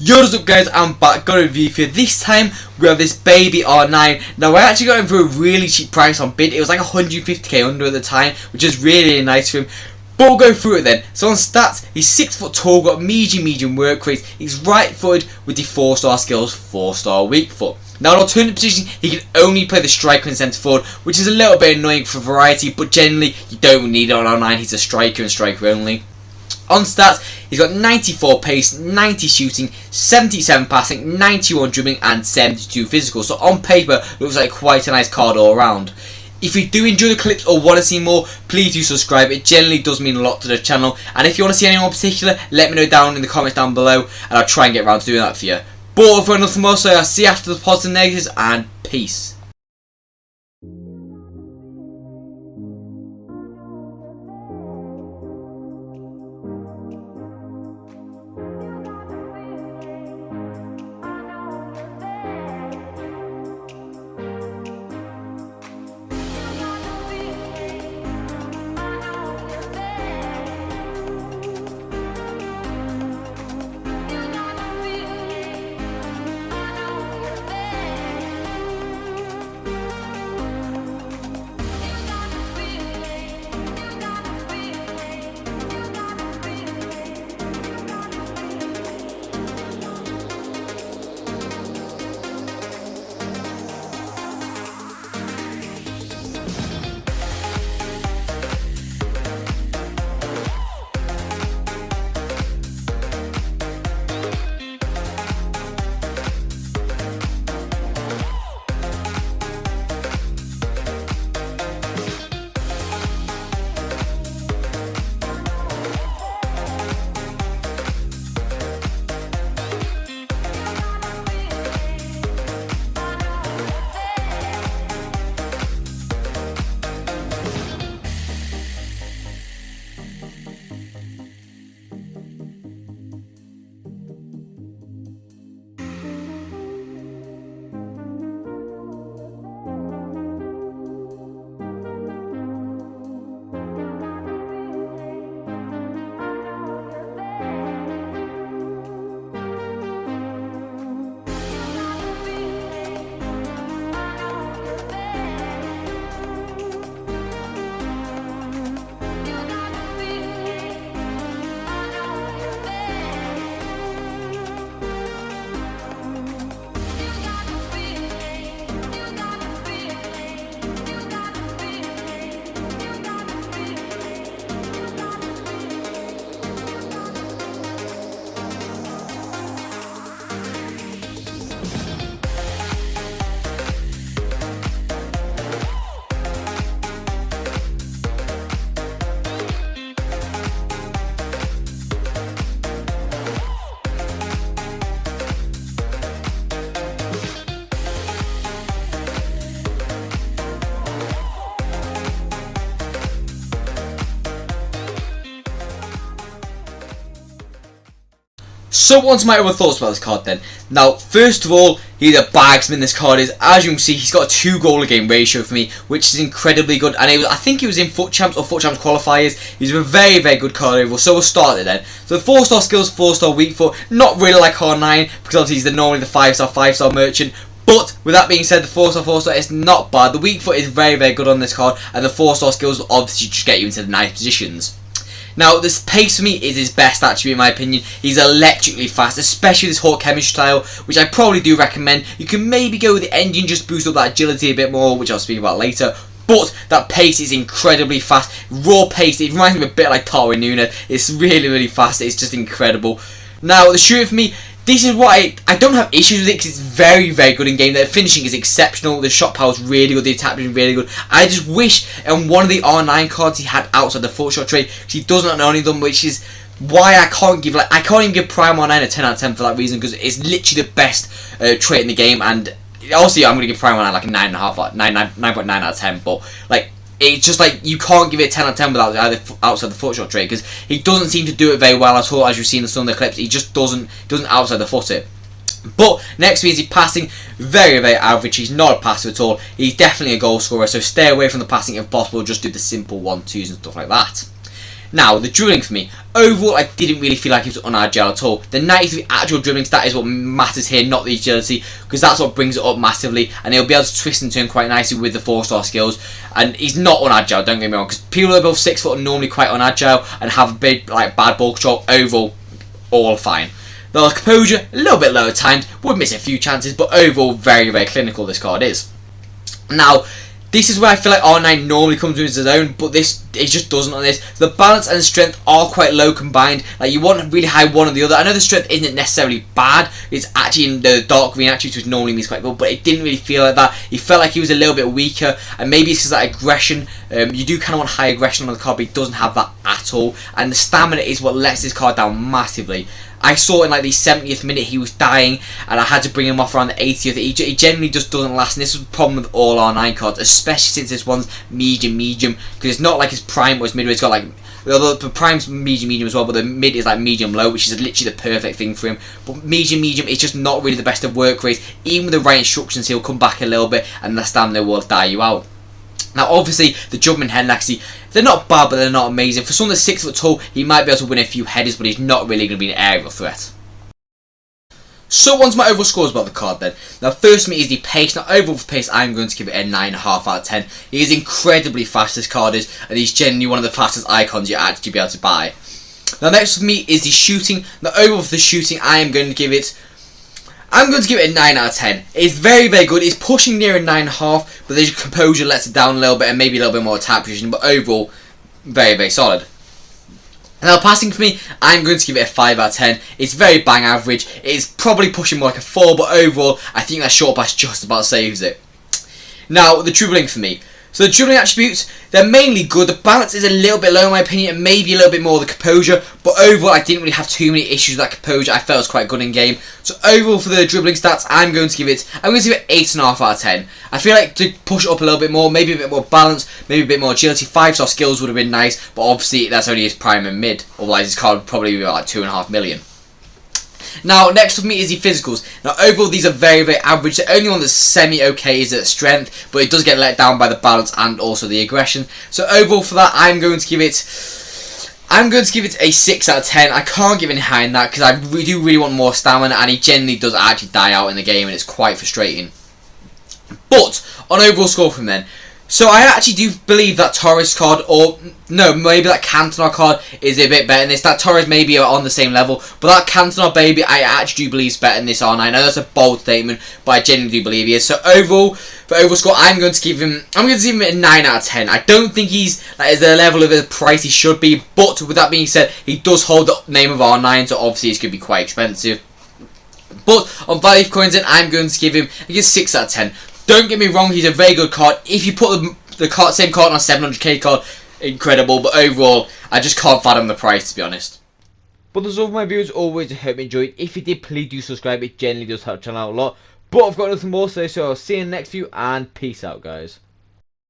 Yo, what's up guys, I'm back, got a review for you. This time we have this baby R9. Now I actually got him for a really cheap price on bid. It was like 150k under at the time, which is really nice for him. But we'll go through it then. So on stats, he's 6 foot tall, got medium work rate. He's right footed with the 4-star skills, 4-star weak foot. Now in alternate position, he can only play the striker and centre forward, which is a little bit annoying for variety, but generally you don't need it on R9. He's a striker and striker only. On stats, he's got 94 pace, 90 shooting, 77 passing, 91 dribbling and 72 physical. So on paper, looks like quite a nice card all around. If you do enjoy the clips or want to see more, please do subscribe. It generally does mean a lot to the channel. And if you want to see anyone in particular, let me know down in the comments down below and I'll try and get around to doing that for you. But for nothing more, so I'll see you after the positives and negatives, and peace. So on to my other thoughts about this card then. Now, first of all, he's a bagsman, this card is. As you can see, he's got a 2-goal a game ratio for me, which is incredibly good. And I think he was in FUT Champs or FUT Champs qualifiers. He's a very good card overall. So we'll start it then. So the 4-star skills, 4-star weak foot. Not really like R9, because obviously he's normally the 5-star merchant. But with that being said, the 4-star is not bad. The weak foot is very good on this card. And the 4-star skills will obviously just get you into the nice positions. Now, this pace for me is his best attribute in my opinion. He's electrically fast, especially this Hawk chemistry style, which I probably do recommend. You can maybe go with the engine, just boost up that agility a bit more, which I'll speak about later. But that pace is incredibly fast. Raw pace, it reminds me a bit like Darwin Núñez. It's really fast, it's just incredible. Now, the shooting for me, this is what I don't have issues with it because it's very good in game. The finishing is exceptional, the shot power is really good, the attack is really good. I just wish on one of the R9 cards he had outside the full shot trait, because he doesn't own them, which is why I can't even give Prime R9 a 10 out of 10 for that reason, because it's literally the best trait in the game. And also I'm going to give Prime R9 like a 9.9 out of 10, but like it's just like you can't give it a 10 out of 10 without either outside the foot shot trait, because he doesn't seem to do it very well at all. As you've seen in some of the clips, he just doesn't outside the foot it. But next to me is he passing, very average. He's not a passer at all. He's definitely a goal scorer, so stay away from the passing if possible. Just do the simple 1-2s and stuff like that. Now, the dribbling for me, overall I didn't really feel like he was unagile at all. The 93 actual dribbling stat is what matters here, not the agility, because that's what brings it up massively, and he'll be able to twist and turn quite nicely with the 4-star skills. And he's not unagile, don't get me wrong, because people above 6 foot are normally quite unagile and have a big, like, bad ball control. Overall, all fine. The composure, a little bit low at times, would miss a few chances, but overall very, very clinical this card is. Now, this is where I feel like R9 normally comes into his own, but it just doesn't on this. So the balance and strength are quite low combined. Like, you want really high one or the other. I know the strength isn't necessarily bad. It's actually in the dark green attributes, which normally means quite good, but it didn't really feel like that. He felt like he was a little bit weaker, and maybe it's because that aggression. You do kind of want high aggression on the card, but he doesn't have that at all. And the stamina is what lets this card down massively. I saw in like the 70th minute he was dying, and I had to bring him off around the 80th. He generally just doesn't last, and this is a problem with all R9 cards, especially since this one's medium, because it's not like his prime or his midway. It's got like, the prime's medium as well, but the mid is like medium low, which is literally the perfect thing for him. But medium is just not really the best of work rates. Even with the right instructions, he'll come back a little bit, and the stamina will die you out. Now, obviously, the jumping head, actually, they're not bad, but they're not amazing. For someone that's 6 foot tall, he might be able to win a few headers, but he's not really going to be an aerial threat. So, onto my overall scores about the card then. Now, first for me is the pace. Now, overall for pace, I'm going to give it a 9.5 out of 10. He is incredibly fast, this card is, and he's genuinely one of the fastest icons you'll actually be able to buy. Now, next for me is the shooting. Now, overall for the shooting, I'm going to give it a 9 out of 10. It's very, very good. It's pushing near a 9.5, but the composure lets it down a little bit and maybe a little bit more attack precision, but overall, very, very solid. Now, passing for me, I'm going to give it a 5 out of 10. It's very bang average. It's probably pushing more like a 4, but overall, I think that short pass just about saves it. Now, the dribbling for me. So the dribbling attributes, they're mainly good. The balance is a little bit low in my opinion, and maybe a little bit more the composure, but overall I didn't really have too many issues with that composure. I felt it was quite good in game. So overall for the dribbling stats, I'm going to give it 8.5 out of 10. I feel like to push it up a little bit more, maybe a bit more balance, maybe a bit more agility. 5-star skills would have been nice, but obviously that's only his prime and mid. Otherwise his card would probably be like 2.5 million. Now, next for me is the physicals. Now, overall, these are very, very average. The only one that's semi-okay is at strength, but it does get let down by the balance and also the aggression. So, overall for that, I'm going to give it a 6 out of 10. I can't give any higher than that because I do really want more stamina, and he generally does actually die out in the game, and it's quite frustrating. But, on overall score from then, so I actually do believe that Torres card, or no, maybe that Cantona card is a bit better than this. That Torres maybe are on the same level, but that Cantona baby I actually do believe is better than this R9. I know that's a bold statement, but I genuinely do believe he is. So overall, for overall score, I'm going to give him a 9 out of 10. I don't think he's at the level of the price he should be, but with that being said, he does hold the name of R9, so obviously it's going to be quite expensive. But on value for coins, then I'm going to give him 6 out of 10. Don't get me wrong, he's a very good card. If you put the same card on a 700k card, incredible. But overall, I just can't fathom the price, to be honest. But as all of my viewers, always hope you enjoyed. If you did, please do subscribe. It generally does help the channel out a lot. But I've got nothing more to say, so I'll see you in the next video, and peace out, guys.